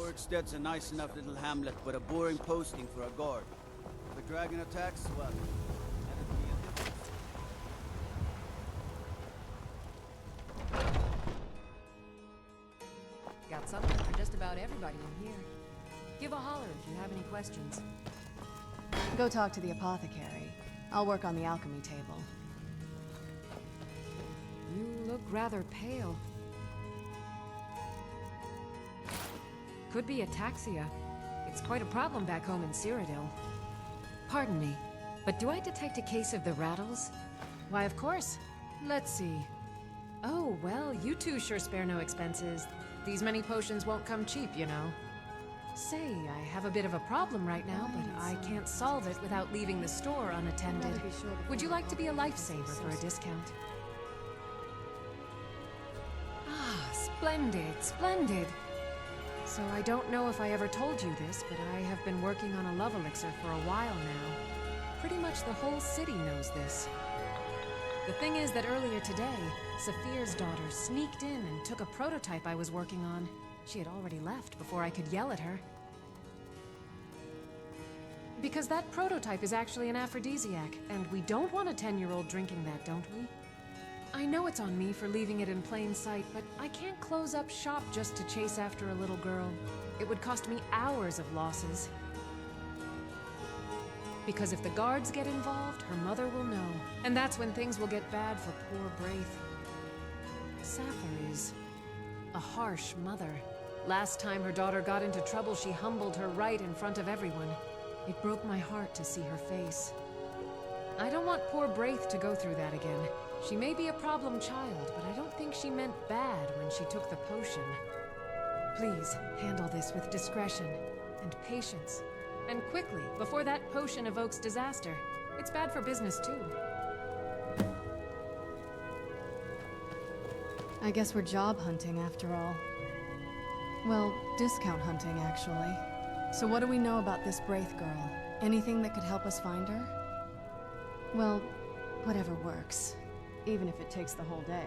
Workstead's a nice enough little hamlet, but a boring posting for a guard. If a dragon attacks, well, that'd be a difference. Got something for just about everybody in here. Give a holler if you have any questions. Go talk to the apothecary. I'll work on the alchemy table. You look rather pale. Could be ataxia. It's quite a problem back home in Cyrodiil. Pardon me, but do I detect a case of the rattles? Why, of course. Let's see. Oh, well, you two sure spare no expenses. These many potions won't come cheap, you know. Say, I have a bit of a problem right now, but I can't solve it without leaving the store unattended. Would you like to be a lifesaver for a discount? Ah, splendid, splendid. So I don't know if I ever told you this, but I have been working on a love elixir for a while now. Pretty much the whole city knows this. The thing is that earlier today, Saphir's daughter sneaked in and took a prototype I was working on. She had already left before I could yell at her. Because that prototype is actually an aphrodisiac, and we don't want a 10-year-old drinking that, don't we? I know it's on me for leaving it in plain sight, but I can't close up shop just to chase after a little girl. It would cost me hours of losses. Because if the guards get involved, her mother will know. And that's when things will get bad for poor Braith. Saphir is a harsh mother. Last time her daughter got into trouble, she humbled her right in front of everyone. It broke my heart to see her face. I don't want poor Braith to go through that again. She may be a problem child, but I don't think she meant bad when she took the potion. Please, handle this with discretion and patience. And quickly, before that potion evokes disaster. It's bad for business, too. I guess we're job hunting after all. Well, discount hunting, actually. So what do we know about this Braith girl? Anything that could help us find her? Well, whatever works. Even if it takes the whole day.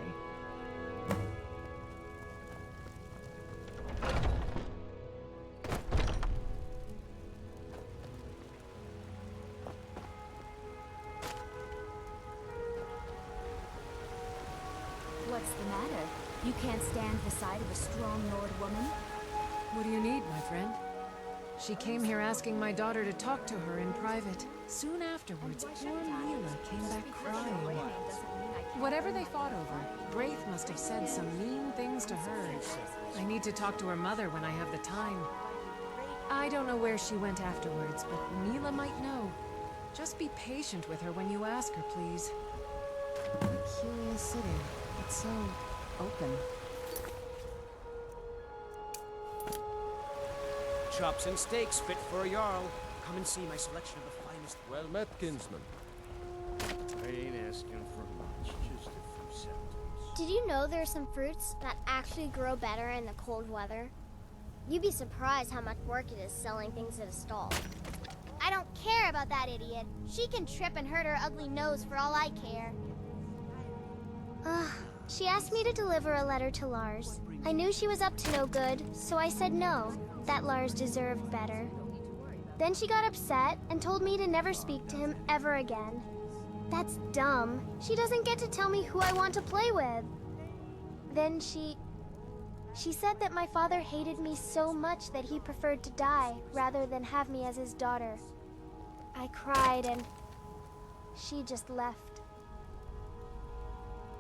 What's the matter? You can't stand the sight of a strong Nord woman? What do you need, my friend? She came here asking my daughter to talk to her in private. Soon afterwards, poor Mila came back crying. Whatever they fought over, Braith must have said some mean things to her. I need to talk to her mother when I have the time. I don't know where she went afterwards, but Mila might know. Just be patient with her when you ask her, please. A curious city. It's so open. Chops and steaks fit for a Jarl. Come and see my selection of the finest. Well met, kinsman. I ain't asking for much, just a few symptoms. Did you know there are some fruits that actually grow better in the cold weather? You'd be surprised how much work it is selling things at a stall. I don't care about that idiot. She can trip and hurt her ugly nose for all I care. She asked me to deliver a letter to Lars. I knew she was up to no good, so I said no, that Lars deserved better. Then she got upset and told me to never speak to him ever again. That's dumb. She doesn't get to tell me who I want to play with. Then she said that my father hated me so much that he preferred to die rather than have me as his daughter. I cried and she just left.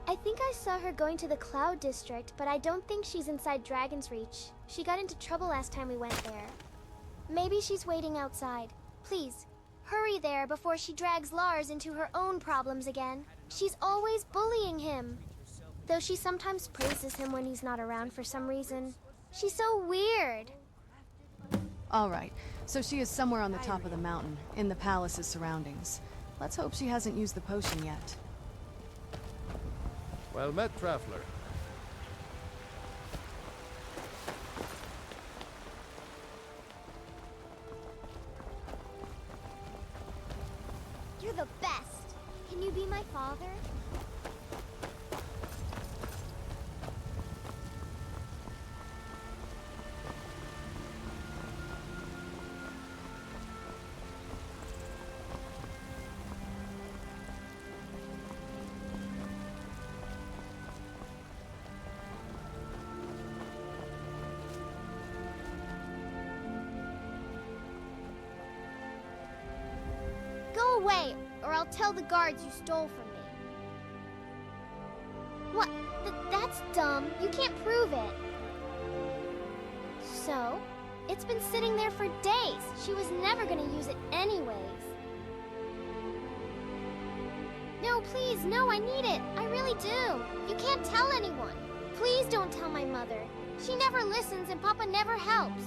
I think I saw her going to the Cloud District, but I don't think she's inside Dragon's Reach. She got into trouble last time we went there. Maybe she's waiting outside. Please, hurry there before she drags Lars into her own problems again. She's always bullying him. Though she sometimes praises him when he's not around for some reason. She's so weird. All right, so she is somewhere on the top of the mountain, in the palace's surroundings. Let's hope she hasn't used the potion yet. Well met, traveler. You're the best. Can you be my father? away, or I'll tell the guards you stole from me. What? That's dumb. You can't prove it. So, it's been sitting there for days. She was never gonna use it anyways. No, please, no, I need it. I really do. You can't tell anyone. Please don't tell my mother. She never listens and Papa never helps.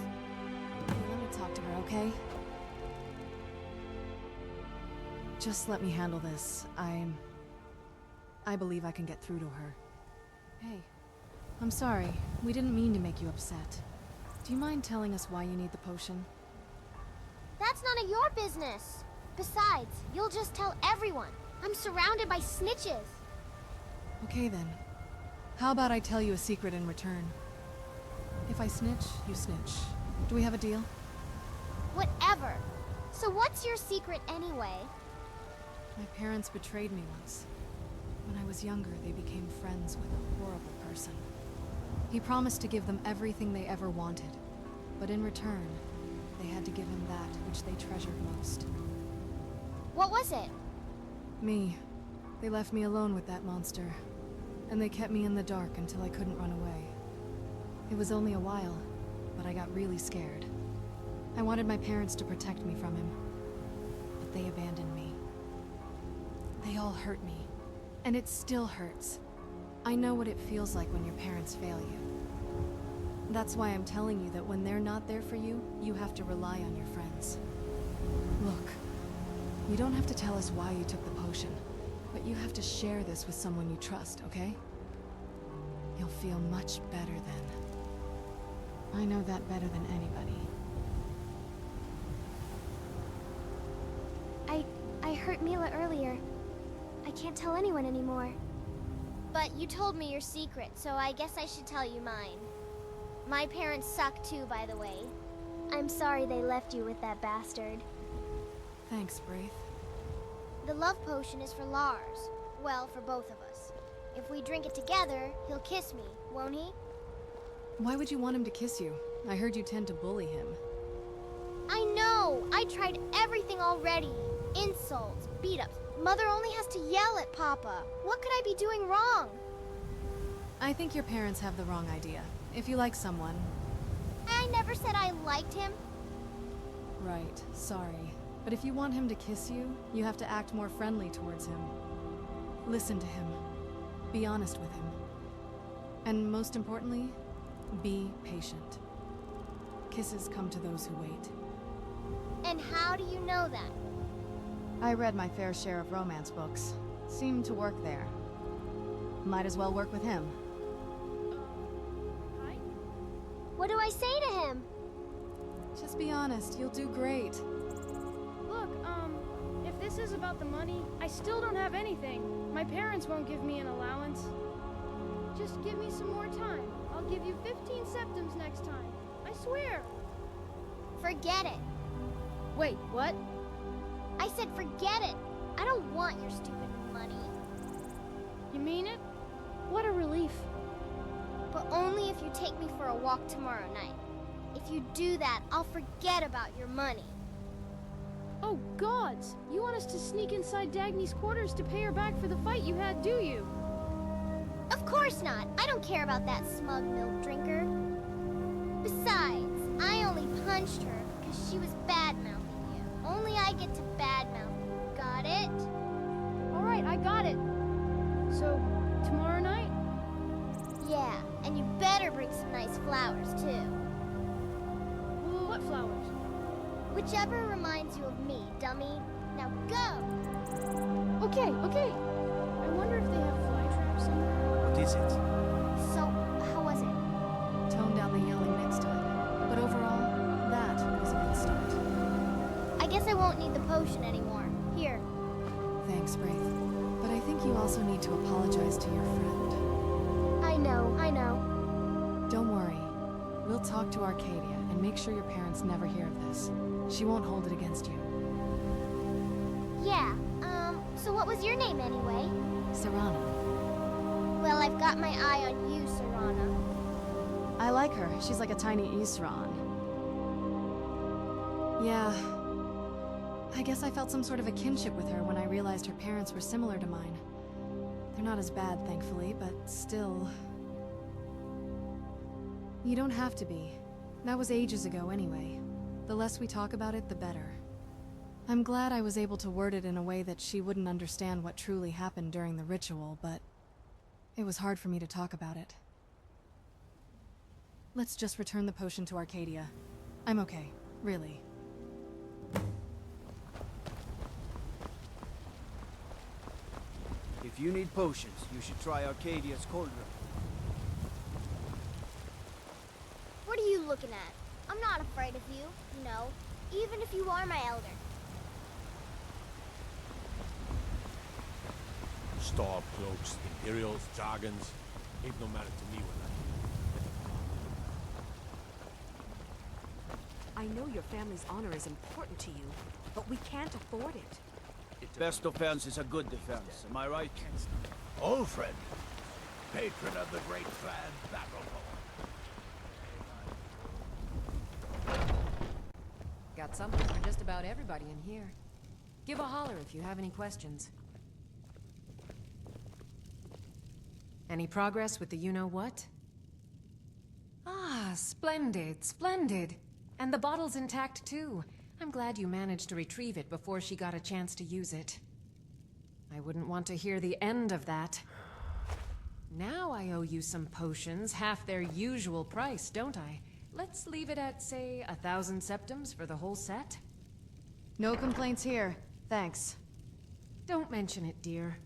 Hey, let me talk to her, okay? Just let me handle this. I believe I can get through to her. Hey, I'm sorry. We didn't mean to make you upset. Do you mind telling us why you need the potion? That's none of your business. Besides, you'll just tell everyone. I'm surrounded by snitches. Okay then. How about I tell you a secret in return? If I snitch, you snitch. Do we have a deal? Whatever. So what's your secret anyway? My parents betrayed me once. When I was younger, they became friends with a horrible person. He promised to give them everything they ever wanted, but in return, they had to give him that which they treasured most. What was it? Me. They left me alone with that monster, and they kept me in the dark until I couldn't run away. It was only a while, but I got really scared. I wanted my parents to protect me from him, but they abandoned me. They all hurt me, and it still hurts. I know what it feels like when your parents fail you. That's why I'm telling you that when they're not there for you, you have to rely on your friends. Look, you don't have to tell us why you took the potion, but you have to share this with someone you trust, okay? You'll feel much better then. I know that better than anybody. I hurt Mila earlier. I can't tell anyone anymore. But you told me your secret, so I guess I should tell you mine. My parents suck too, by the way. I'm sorry they left you with that bastard. Thanks, Braith. The love potion is for Lars. Well, for both of us. If we drink it together, he'll kiss me, won't he? Why would you want him to kiss you? I heard you tend to bully him. I know! I tried everything already. Insults, beat-ups. Mother only has to yell at Papa. What could I be doing wrong? I think your parents have the wrong idea. If you like someone... I never said I liked him. Right, sorry. But if you want him to kiss you, you have to act more friendly towards him. Listen to him. Be honest with him. And most importantly, be patient. Kisses come to those who wait. And how do you know that? I read my fair share of romance books. Seemed to work there. Might as well work with him. Hi? What do I say to him? Just be honest, you'll do great. Look, if this is about the money, I still don't have anything. My parents won't give me an allowance. Just give me some more time. I'll give you 15 septims next time. I swear. Forget it. Wait, what? I said forget it. I don't want your stupid money. You mean it? What a relief. But only if you take me for a walk tomorrow night. If you do that, I'll forget about your money. Oh, gods! You want us to sneak inside Dagny's quarters to pay her back for the fight you had, do you? Of course not. I don't care about that smug milk drinker. Besides, I only punched her because she was bad-mouthing you. Only I get to badmouth you. Got it? Alright, I got it. So, tomorrow night? Yeah, and you better bring some nice flowers, too. What flowers? Whichever reminds you of me, dummy. Now go! Okay. I wonder if they have fly traps somewhere. What is it? So, how was it? Tone down the yelling next time. But overall, that was a good start. I guess I won't need the potion anymore. Here. Thanks, Braith. But I think you also need to apologize to your friend. I know. Don't worry. We'll talk to Arcadia and make sure your parents never hear of this. She won't hold it against you. Yeah, so what was your name anyway? Serana. Well, I've got my eye on you, Serana. I like her. She's like a tiny Isran. Yeah. I guess I felt some sort of a kinship with her when I realized her parents were similar to mine. They're not as bad, thankfully, but still... You don't have to be. That was ages ago anyway. The less we talk about it, the better. I'm glad I was able to word it in a way that she wouldn't understand what truly happened during the ritual, but it was hard for me to talk about it. Let's just return the potion to Arcadia. I'm okay, really. If you need potions, you should try Arcadia's cauldron. What are you looking at? I'm not afraid of you, no. Even if you are my elder. Stormcloaks, Imperials, Jargons, ain't no matter to me when I know your family's honor is important to you, but we can't afford it. Best offense is a good defense, am I right? Old friend, patron of the great clan Darkfall. Got something for just about everybody in here. Give a holler if you have any questions. Any progress with the you-know-what? Ah, splendid, splendid. And the bottle's intact too. I'm glad you managed to retrieve it before she got a chance to use it. I wouldn't want to hear the end of that. Now I owe you some potions, half their usual price, don't I? Let's leave it at, say, 1,000 septums for the whole set? No complaints here. Thanks. Don't mention it, dear.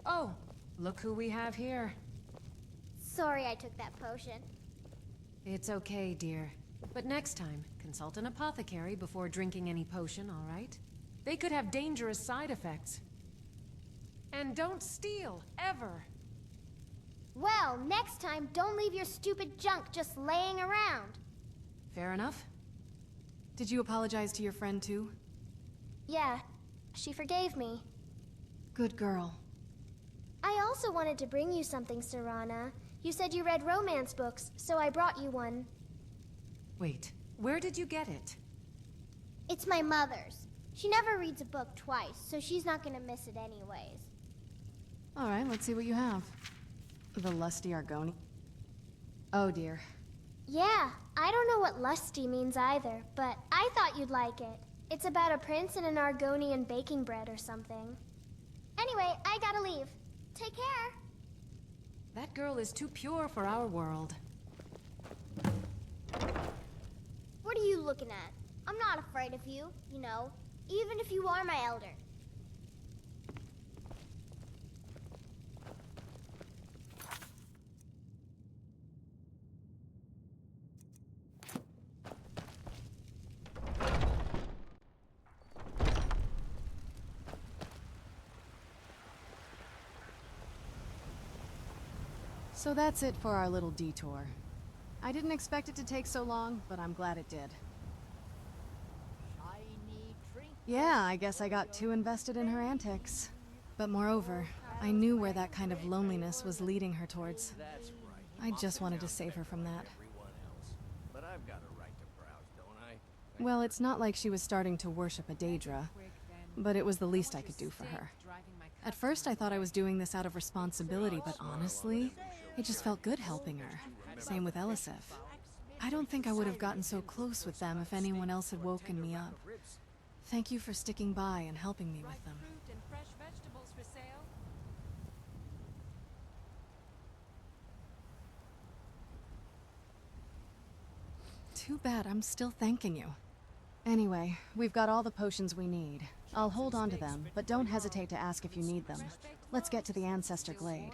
Oh, look who we have here. Sorry I took that potion. It's okay, dear. But next time, consult an apothecary before drinking any potion, all right? They could have dangerous side effects. And don't steal, ever! Well, next time, don't leave your stupid junk just laying around. Fair enough? Did you apologize to your friend too? Yeah, she forgave me. Good girl. I also wanted to bring you something, Serana. You said you read romance books, so I brought you one. Wait, where did you get it? It's my mother's. She never reads a book twice, so she's not gonna miss it anyways. Alright, let's see what you have. The lusty Argoni. Oh dear. Yeah, I don't know what lusty means either, but I thought you'd like it. It's about a prince and an Argonian baking bread or something. Anyway, I gotta leave. Take care. That girl is too pure for our world. What are you looking at? I'm not afraid of you, you know, even if you are my elder. So that's it for our little detour. I didn't expect it to take so long, but I'm glad it did. Yeah, I guess I got too invested in her antics. But moreover, I knew where that kind of loneliness was leading her towards. I just wanted to save her from that. But I've got a right to browse, don't I? Well, it's not like she was starting to worship a Daedra, but it was the least I could do for her. At first, I thought I was doing this out of responsibility, but honestly, it just felt good helping her. Same with Elisif. I don't think I would have gotten so close with them if anyone else had woken me up. Thank you for sticking by and helping me with them. Too bad I'm still thanking you. Anyway, we've got all the potions we need. I'll hold on to them, but don't hesitate to ask if you need them. Let's get to the Ancestor Glade.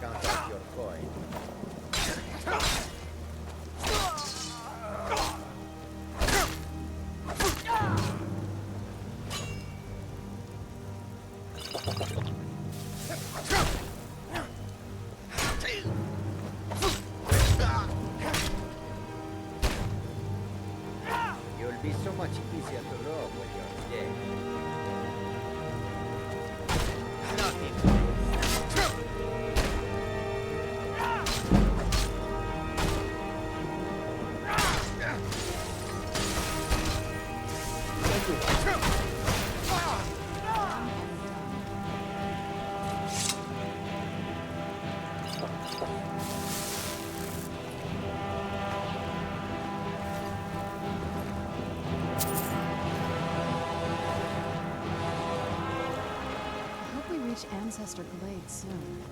count out your coin. You'll be so much easier to rob when you're dead. Nothing. I hope we reach Ancestor Glade soon.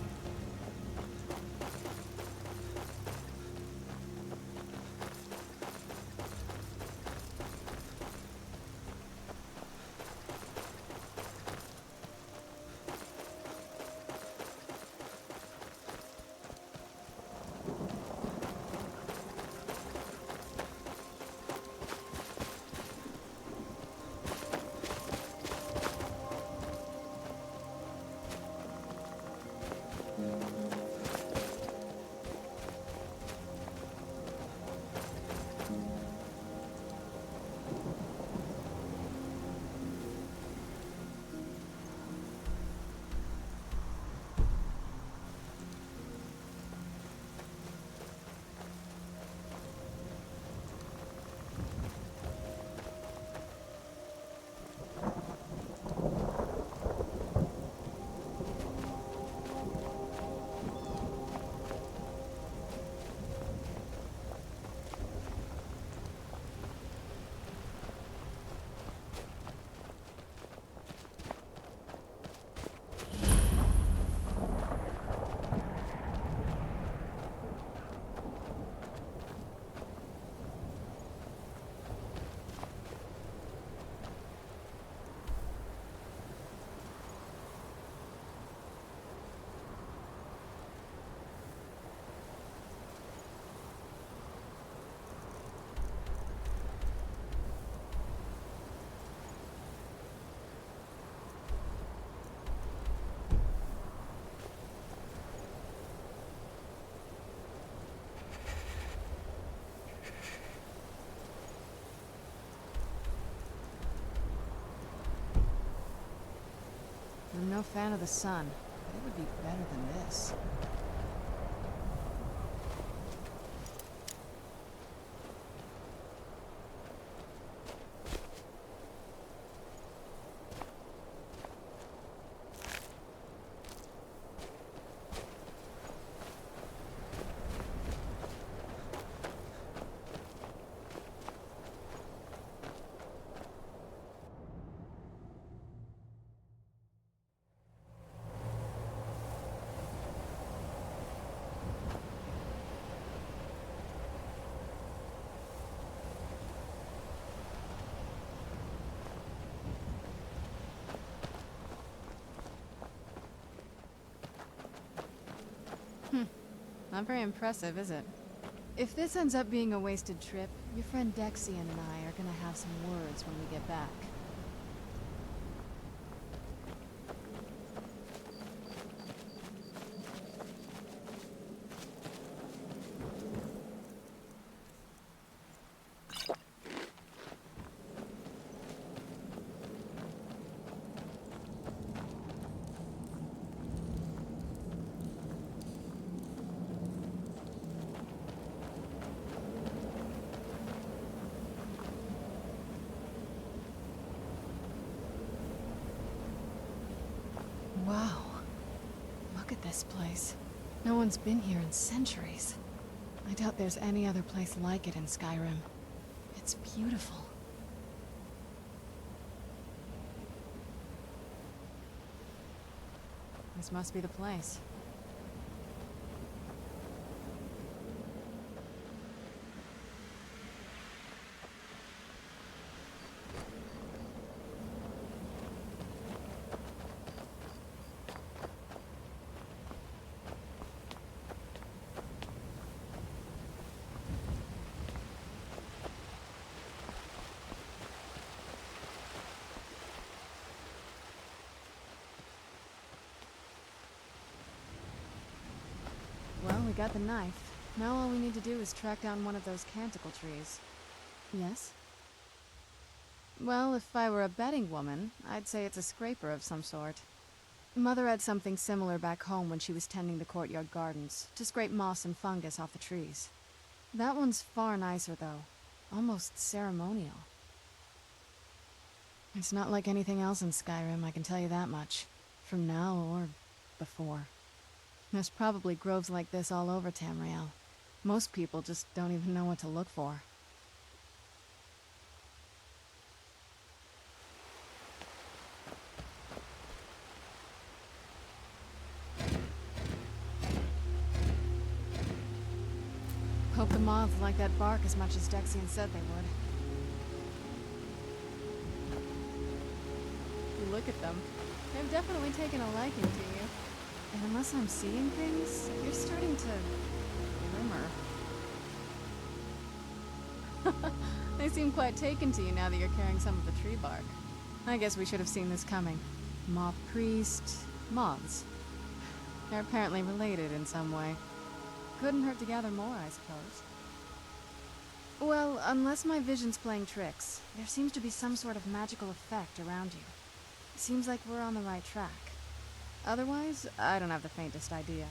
I'm no fan of the sun, but it would be better than this. Not very impressive, is it? If this ends up being a wasted trip, your friend Dexian and I are gonna have some words when we get back. Wow. Look at this place. No one's been here in centuries. I doubt there's any other place like it in Skyrim. It's beautiful. This must be the place. Well, we got the knife. Now all we need to do is track down one of those canticle trees. Yes? Well, if I were a betting woman, I'd say it's a scraper of some sort. Mother had something similar back home when she was tending the courtyard gardens, to scrape moss and fungus off the trees. That one's far nicer, though. Almost ceremonial. It's not like anything else in Skyrim, I can tell you that much. From now or before. There's probably groves like this all over Tamriel. Most people just don't even know what to look for. Hope the moths like that bark as much as Dexian said they would. You look at them, they've definitely taken a liking to you. And unless I'm seeing things, you're starting to glimmer. They seem quite taken to you now that you're carrying some of the tree bark. I guess we should have seen this coming. Moth priest, moths. They're apparently related in some way. Couldn't hurt to gather more, I suppose. Well, unless my vision's playing tricks, there seems to be some sort of magical effect around you. Seems like we're on the right track. Otherwise, I don't have the faintest idea.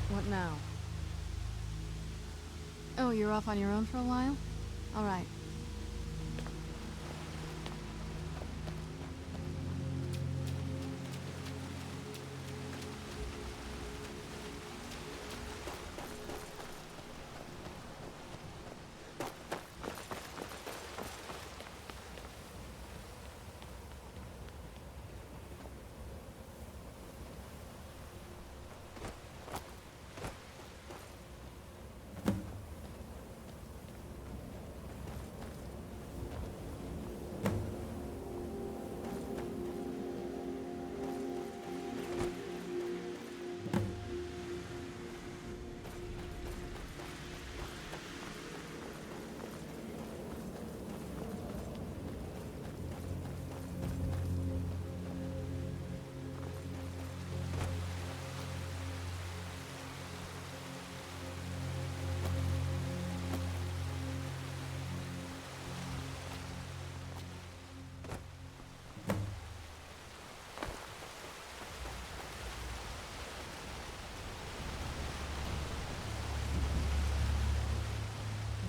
What now? Oh, you're off on your own for a while? All right.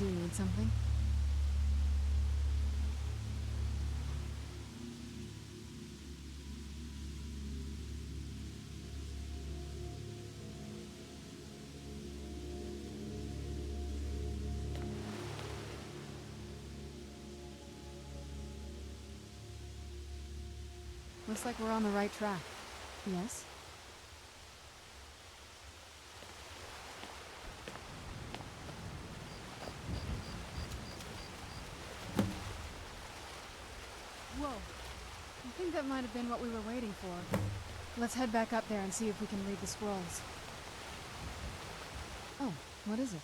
Do you need something? Looks like we're on the right track. Yes? Whoa. I think that might have been what we were waiting for. Let's head back up there and see if we can read the scrolls. Oh, what is it?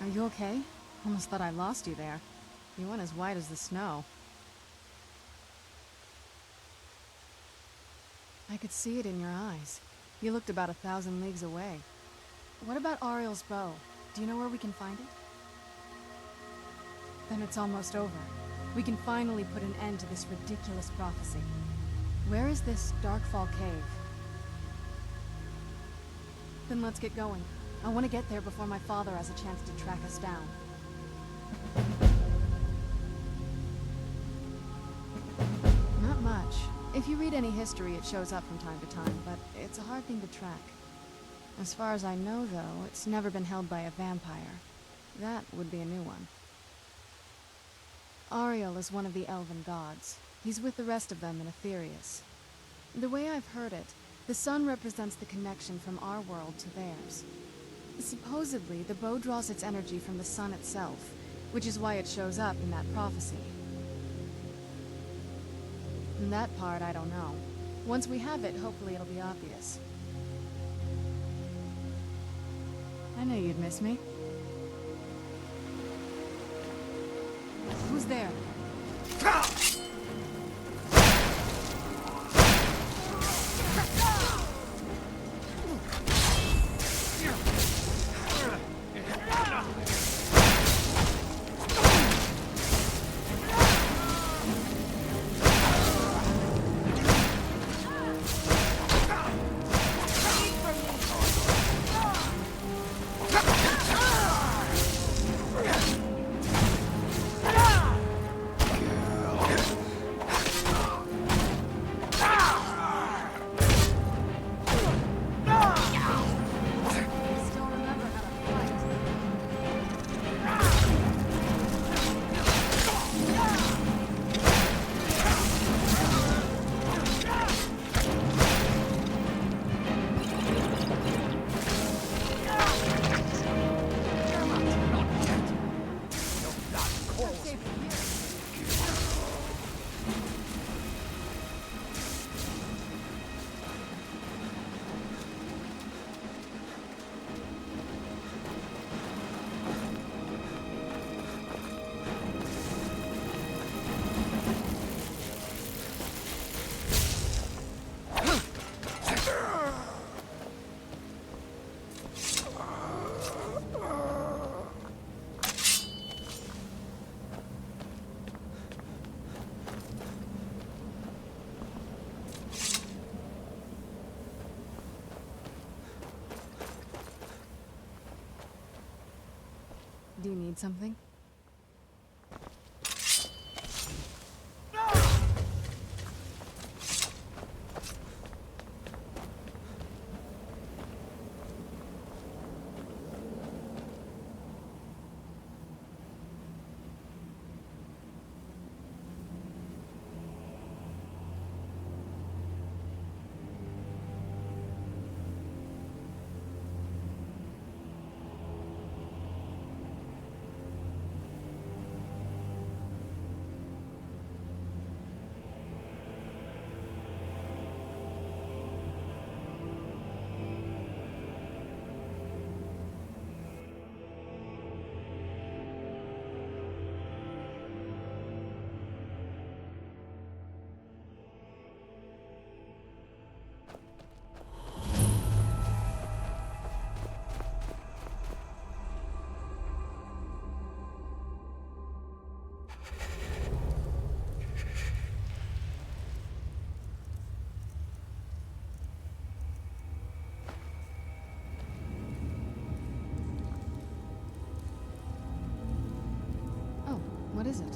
Are you okay? Almost thought I lost you there. You went as white as the snow. I could see it in your eyes. You looked about 1,000 leagues away. What about Ariel's bow? Do you know where we can find it? Then it's almost over. We can finally put an end to this ridiculous prophecy. Where is this Darkfall cave? Then let's get going. I want to get there before my father has a chance to track us down. Not much. If you read any history, it shows up from time to time, but it's a hard thing to track. As far as I know, though, it's never been held by a vampire. That would be a new one. Ariel is one of the elven gods. He's with the rest of them in Aetherius. The way I've heard it, the sun represents the connection from our world to theirs. Supposedly, the bow draws its energy from the sun itself, which is why it shows up in that prophecy. And that part, I don't know. Once we have it, hopefully it'll be obvious. I knew you'd miss me. Who's there? Do you need something? What is it?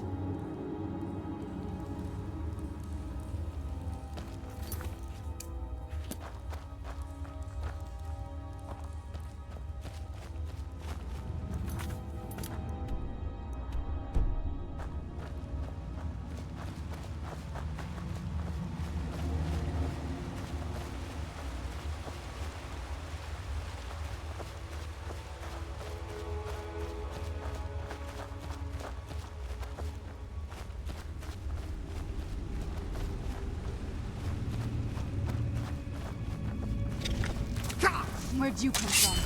Where'd you come from?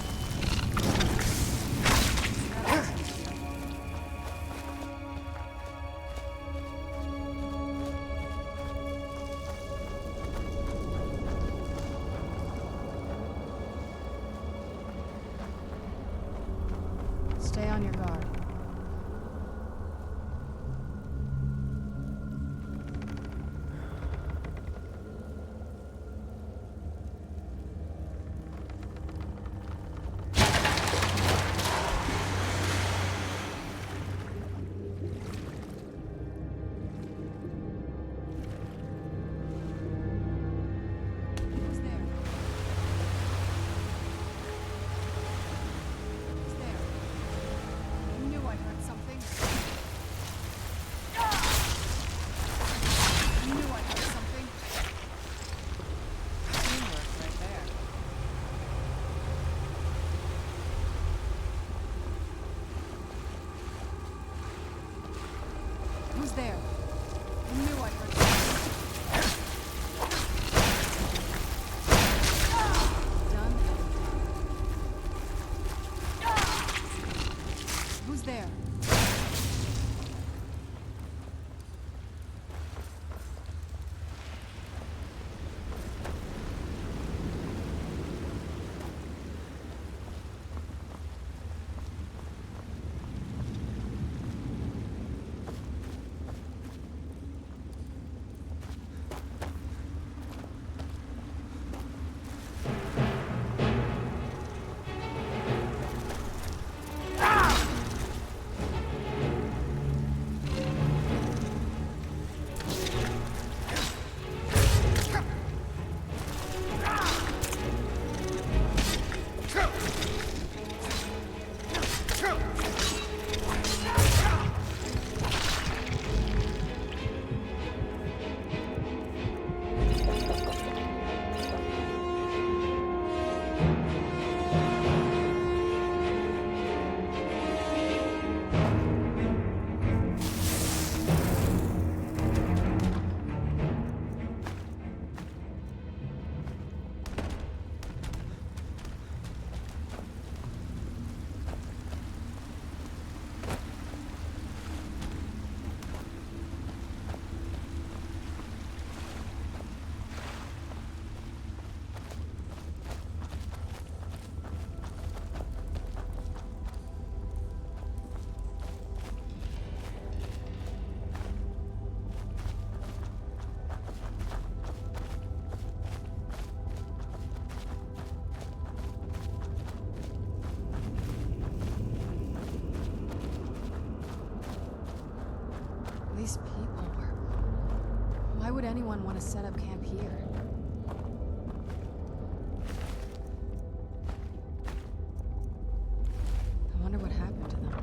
Stay on your guard. Who's there? Who's there? I knew I heard something. I knew I heard something. Teamwork right there. Who's there? I knew I heard something. Done. Who's there? These people were... Why would anyone want to set up camp here? I wonder what happened to them.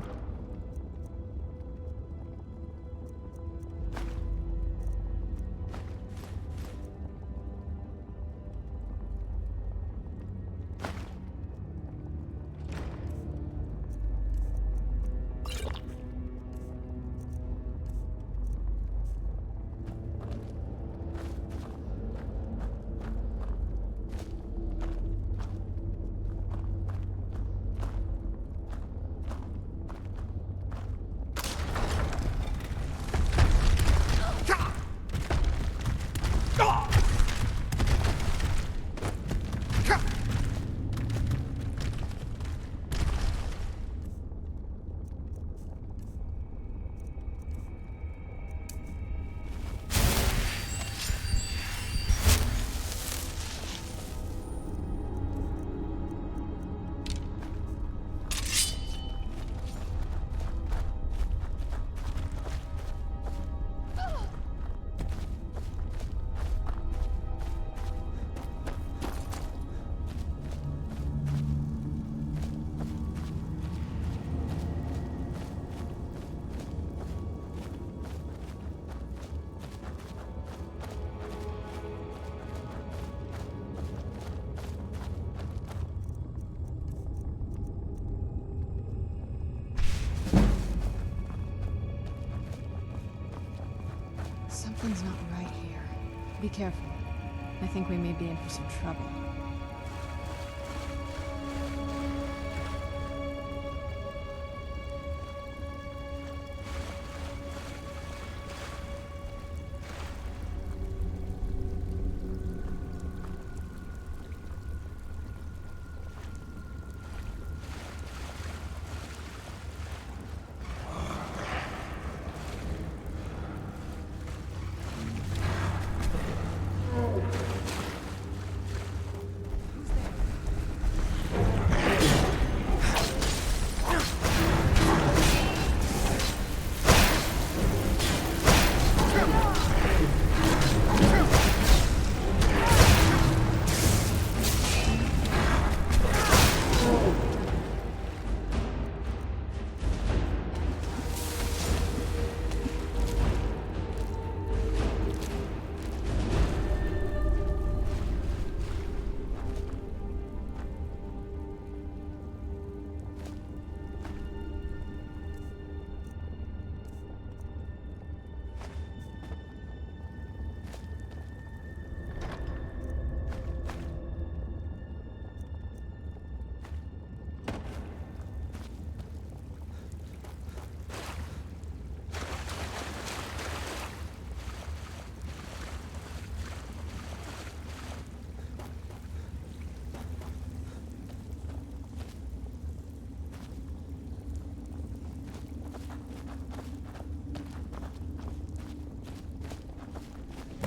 Something's not right here. Be careful. I think we may be in for some trouble.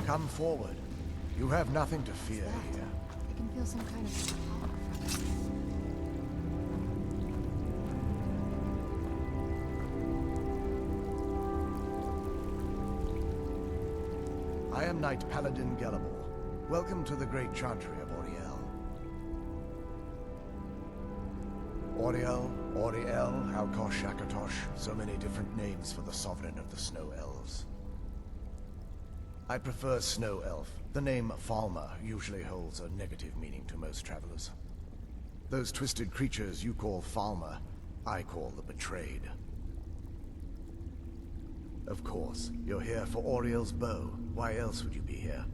Come forward. You have nothing to fear here. I can feel some kind of power from it. I am Knight Paladin Gellamor. Welcome to the Great Chantry of Auriel. Auriel, Auriel, Alkosh, Akatosh, so many different names for the sovereign of the Snow Elves. I prefer Snow Elf. The name Falmer usually holds a negative meaning to most travelers. Those twisted creatures you call Falmer, I call the Betrayed. Of course, you're here for Auriel's bow. Why else would you be here?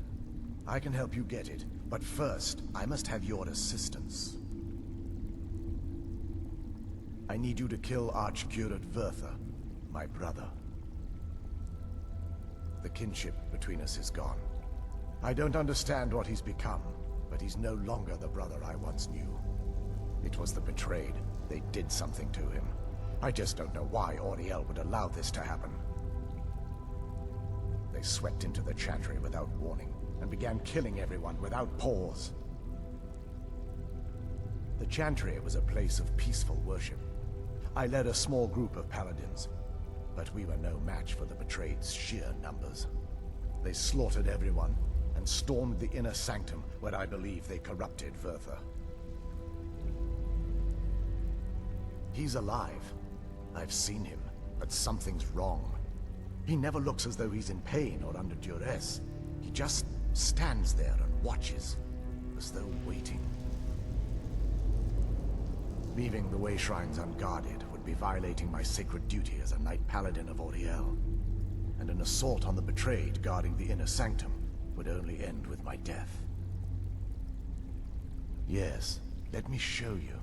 I can help you get it, but first, I must have your assistance. I need you to kill Archcurate Vertha, my brother. The kinship between us is gone. I don't understand what he's become, but he's no longer the brother I once knew. It was the Betrayed. They did something to him. I just don't know why Auriel would allow this to happen. They swept into the Chantry without warning, and began killing everyone without pause. The Chantry was a place of peaceful worship. I led a small group of paladins, but we were no match for the Betrayed's sheer numbers. They slaughtered everyone, and stormed the inner sanctum, where I believe they corrupted Vertha. He's alive. I've seen him, but something's wrong. He never looks as though he's in pain or under duress. He just stands there and watches, as though waiting. Leaving the way shrines unguarded would be violating my sacred duty as a Knight Paladin of Auriel. And an assault on the Betrayed guarding the inner sanctum would only end with my death. Yes, let me show you.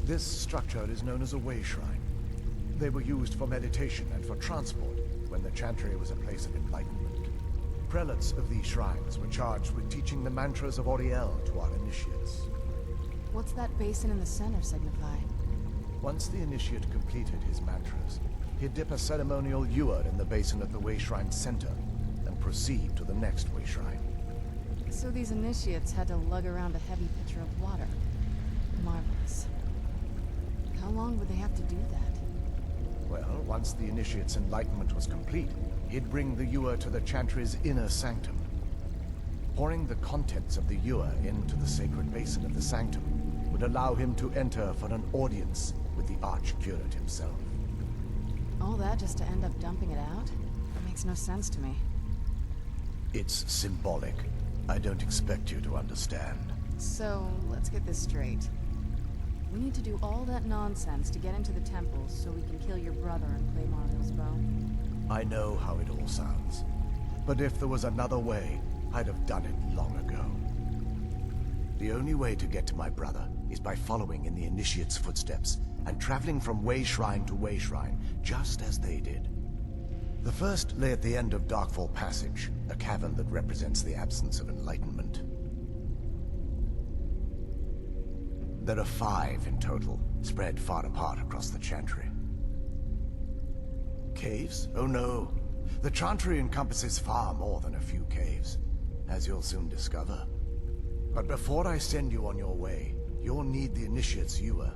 This structure is known as a way shrine. They were used for meditation and for transport when the Chantry was a place of enlightenment. Prelates of these shrines were charged with teaching the mantras of Auriel to our initiates. What's that basin in the center signify? Once the initiate completed his mantras, he'd dip a ceremonial ewer in the basin at the way shrine's center and proceed to the next way shrine. So these initiates had to lug around a heavy pitcher of water. Marvelous. How long would they have to do that? Well, once the initiate's enlightenment was complete, he'd bring the ewer to the Chantry's inner sanctum. Pouring the contents of the ewer into the sacred basin of the sanctum would allow him to enter for an audience with the Archcurate himself. All that just to end up dumping it out? That makes no sense to me. It's symbolic. I don't expect you to understand. So, let's get this straight. We need to do all that nonsense to get into the temples so we can kill your brother and claim Auriel's bow. I know how it all sounds. But if there was another way, I'd have done it long ago. The only way to get to my brother is by following in the Initiate's footsteps and traveling from way shrine to way shrine, just as they did. The first lay at the end of Darkfall Passage, a cavern that represents the absence of enlightenment. There are 5 in total, spread far apart across the Chantry. Caves? Oh no. The Chantry encompasses far more than a few caves, as you'll soon discover. But before I send you on your way, you'll need the Initiate's ewer.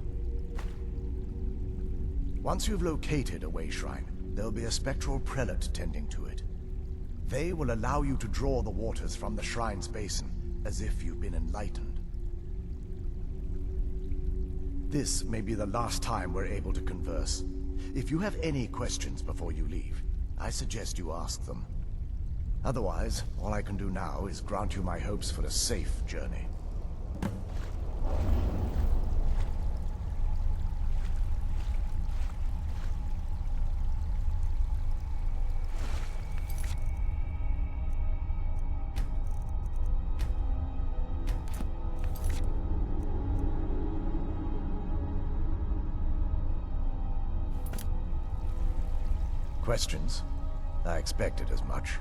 Once you've located a way shrine, there'll be a spectral prelate tending to it. They will allow you to draw the waters from the shrine's basin, as if you've been enlightened. This may be the last time we're able to converse. If you have any questions before you leave, I suggest you ask them. Otherwise, all I can do now is grant you my hopes for a safe journey. Questions? I expected as much.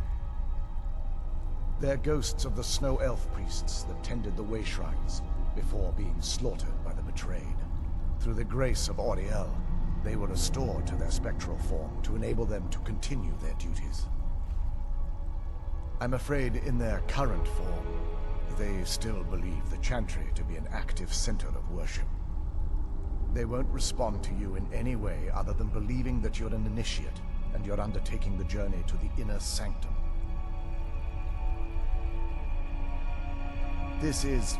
They're ghosts of the snow elf priests that tended the way shrines before being slaughtered by the betrayed. Through the grace of Auriel, they were restored to their spectral form to enable them to continue their duties. I'm afraid in their current form, they still believe the Chantry to be an active center of worship. They won't respond to you in any way other than believing that you're an initiate and you're undertaking the journey to the inner sanctum. This is,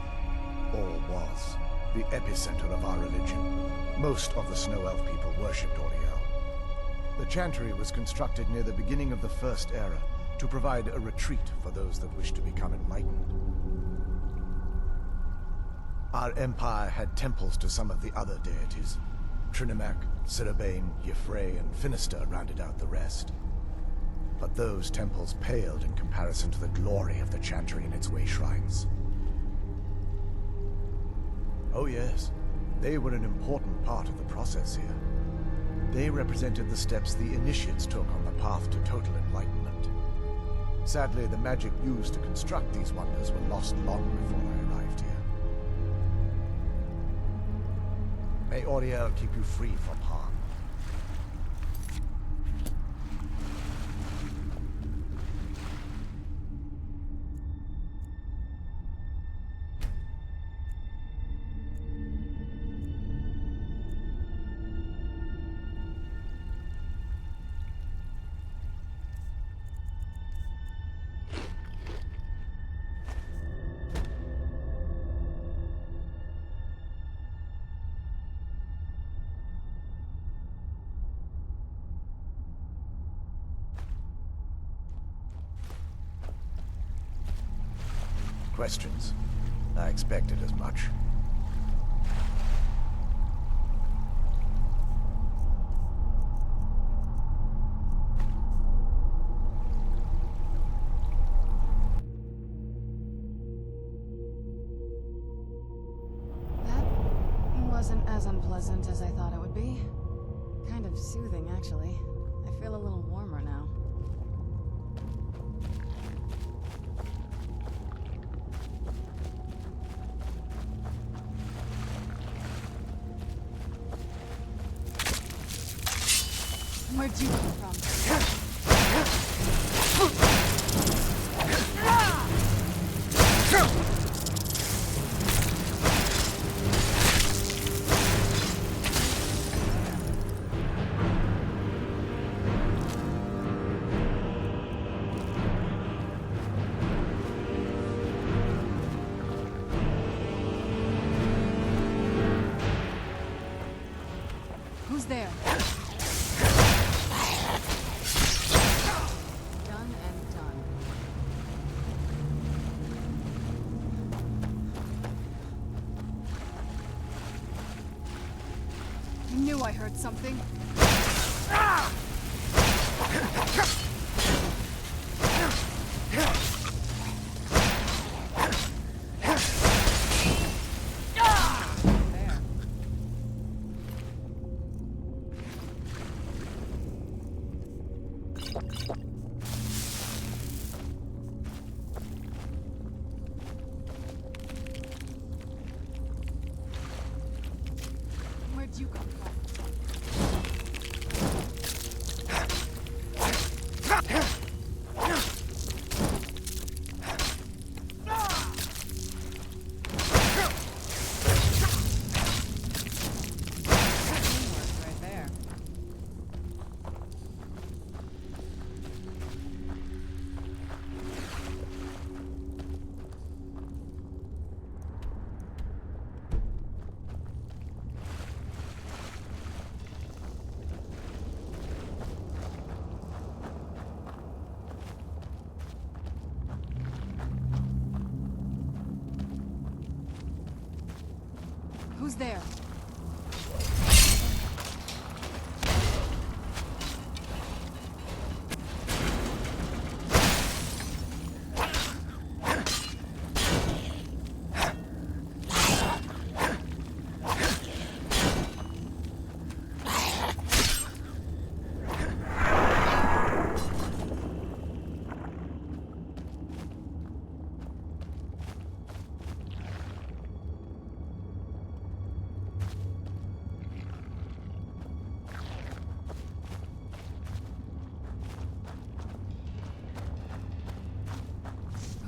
or was, the epicenter of our religion. Most of the Snow Elf people worshipped Auriel. The Chantry was constructed near the beginning of the First Era to provide a retreat for those that wish to become enlightened. Our empire had temples to some of the other deities. Trinimac, Ciribane, Y'ffre, and Finister rounded out the rest. But those temples paled in comparison to the glory of the Chantry and its way shrines. Oh yes, they were an important part of the process here. They represented the steps the initiates took on the path to total enlightenment. Sadly, the magic used to construct these wonders were lost long before I arrived here. May Auriel keep you free from harm. Questions? I expected as much. That wasn't as unpleasant as I thought it would be. Kind of soothing, actually. I feel a little warmer now. Where'd you come from? Who's there? Done and done. I knew I heard something. Where'd you come from? Right there. Who's there?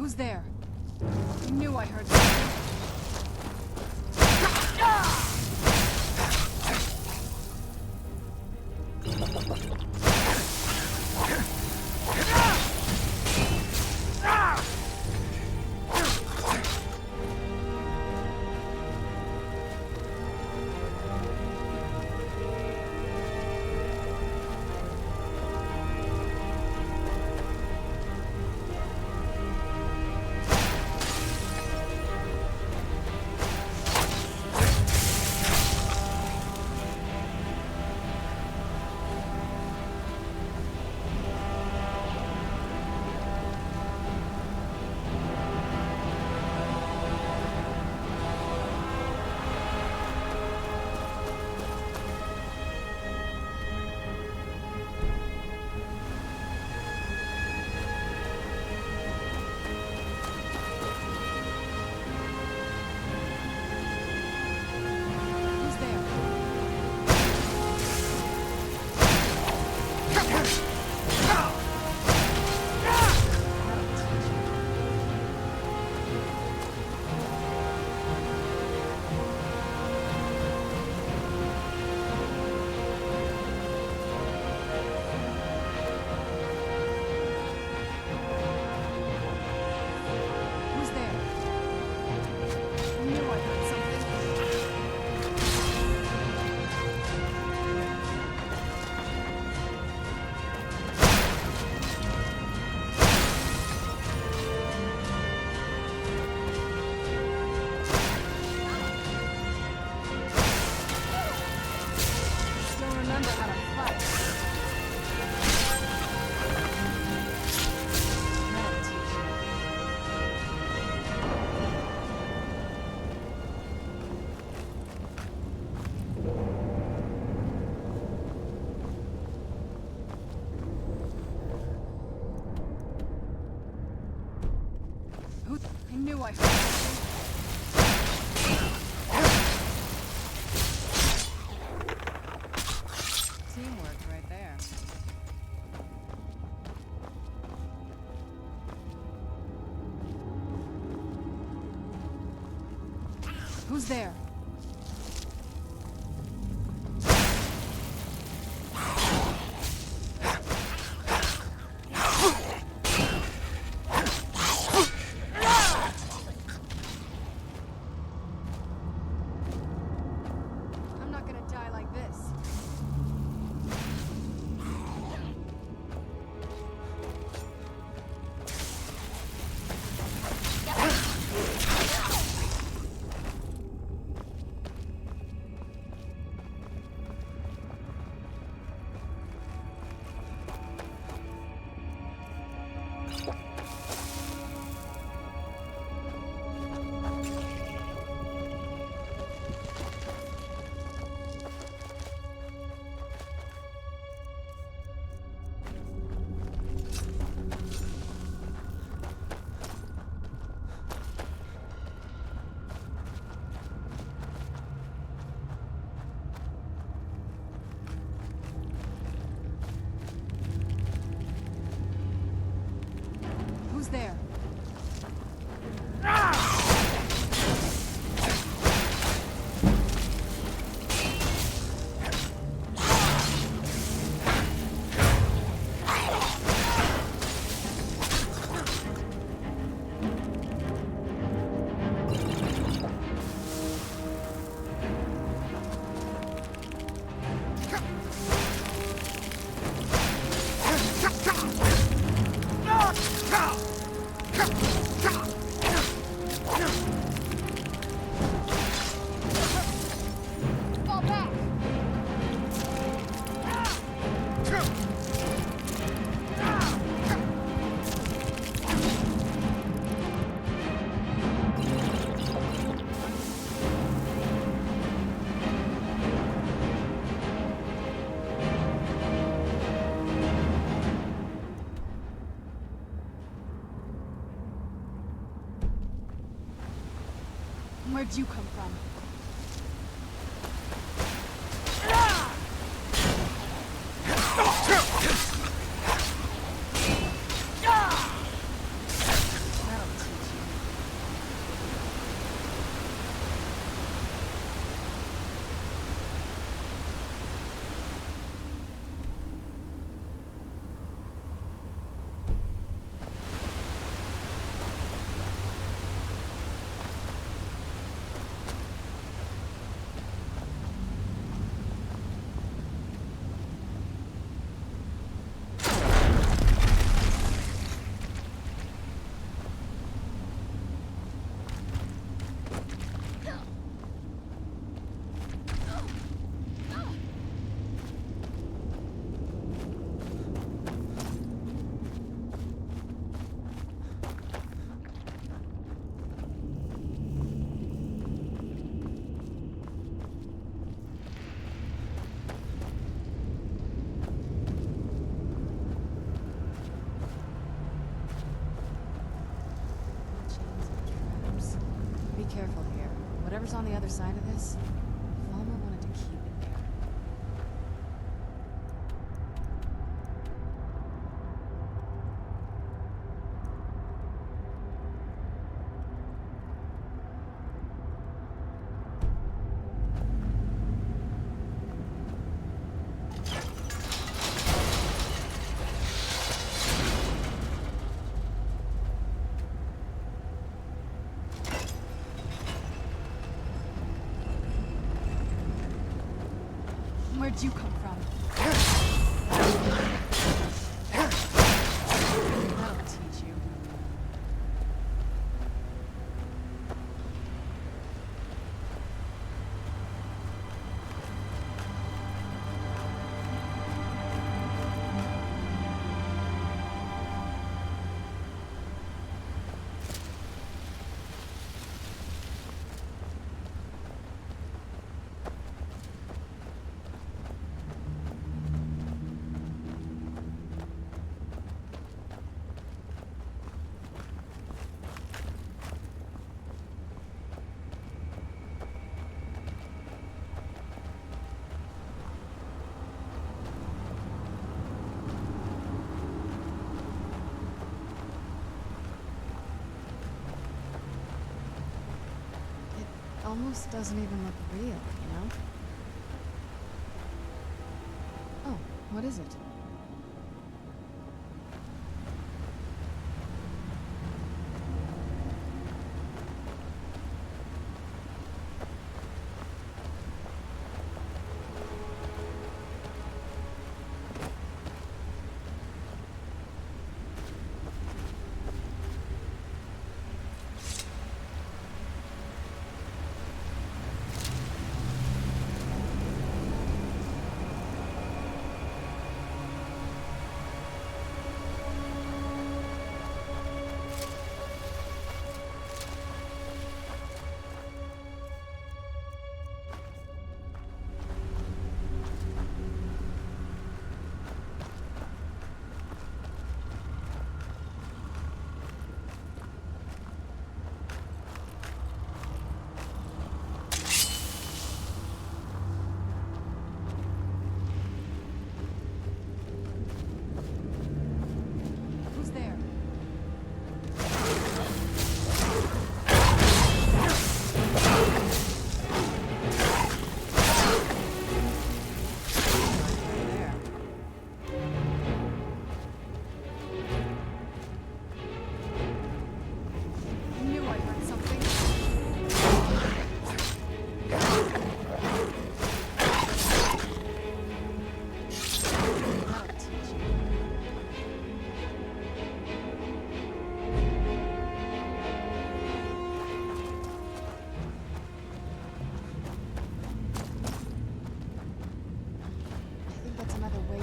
Who's there? I knew I heard something. I knew I heard something. Teamwork right there. Who's there? Who's there? Where'd you come from? That'll careful here. Whatever's on the other side of this, Falma wanted to keep it there. Where'd you come from? That'll teach you. Almost doesn't even look real, you know? Oh, what is it?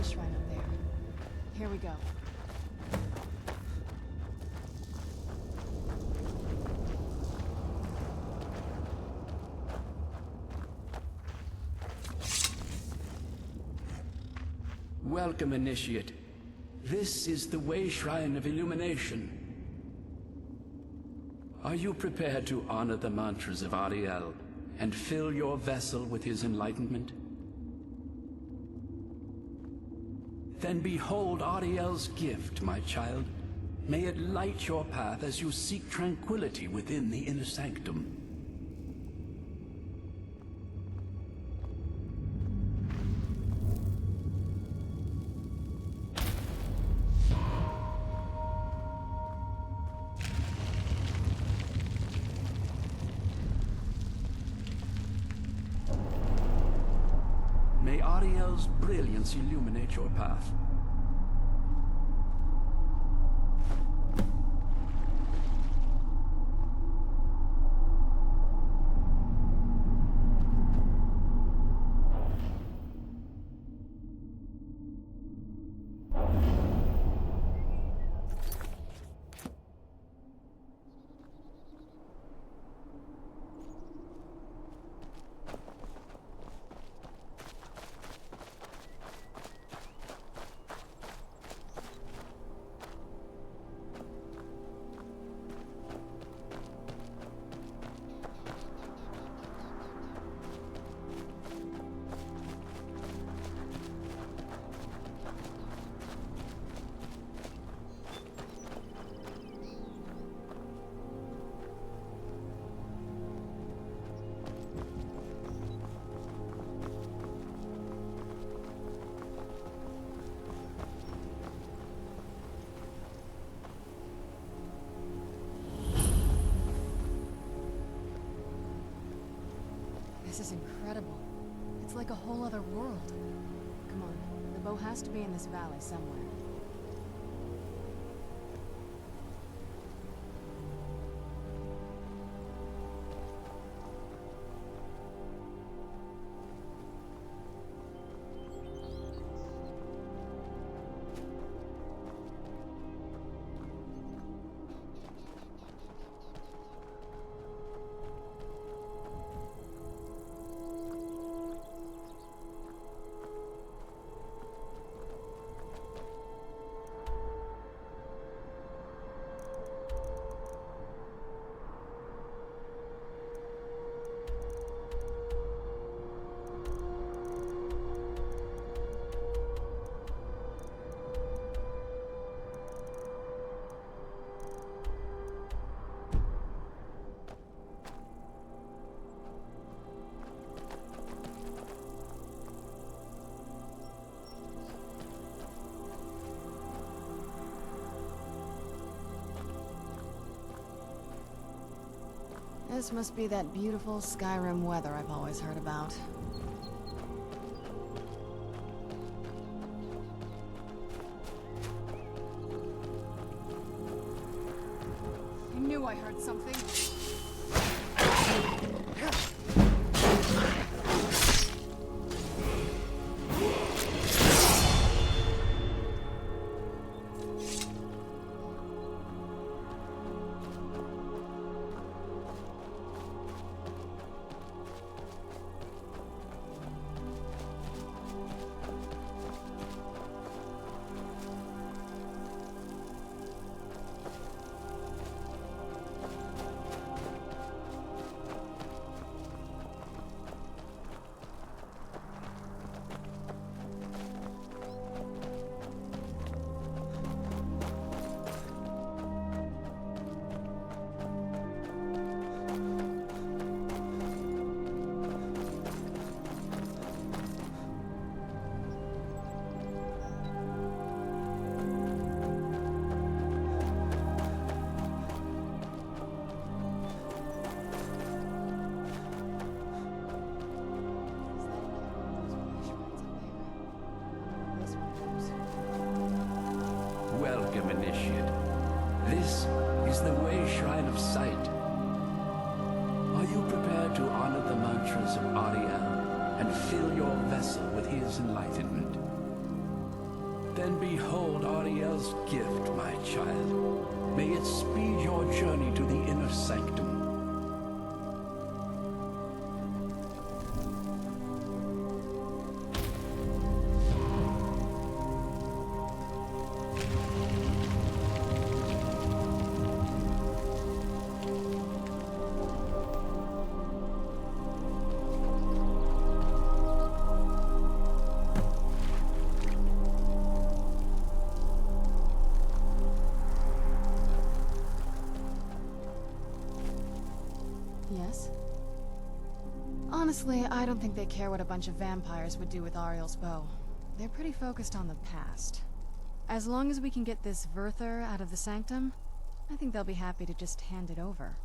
Shrine up there. Here we go. Welcome, Initiate. This is the Way Shrine of Illumination. Are you prepared to honor the mantras of Ariel and fill your vessel with his enlightenment? Then behold Ariel's gift, my child. May it light your path as you seek tranquility within the inner sanctum. May Ariel's brilliance illuminate your path. This is incredible. It's like a whole other world. Come on, the bow has to be in this valley somewhere. This must be that beautiful Skyrim weather I've always heard about. I knew I heard something. Welcome, initiate. This is the Way Shrine of Sight. Are you prepared to honor the mantras of Ariel and fill your vessel with his enlightenment? Then behold Ariel's gift, my child. May it speed your journey to the inner sanctum. Yes? Honestly, I don't think they care what a bunch of vampires would do with Ariel's bow. They're pretty focused on the past. As long as we can get this Verther out of the sanctum, I think they'll be happy to just hand it over.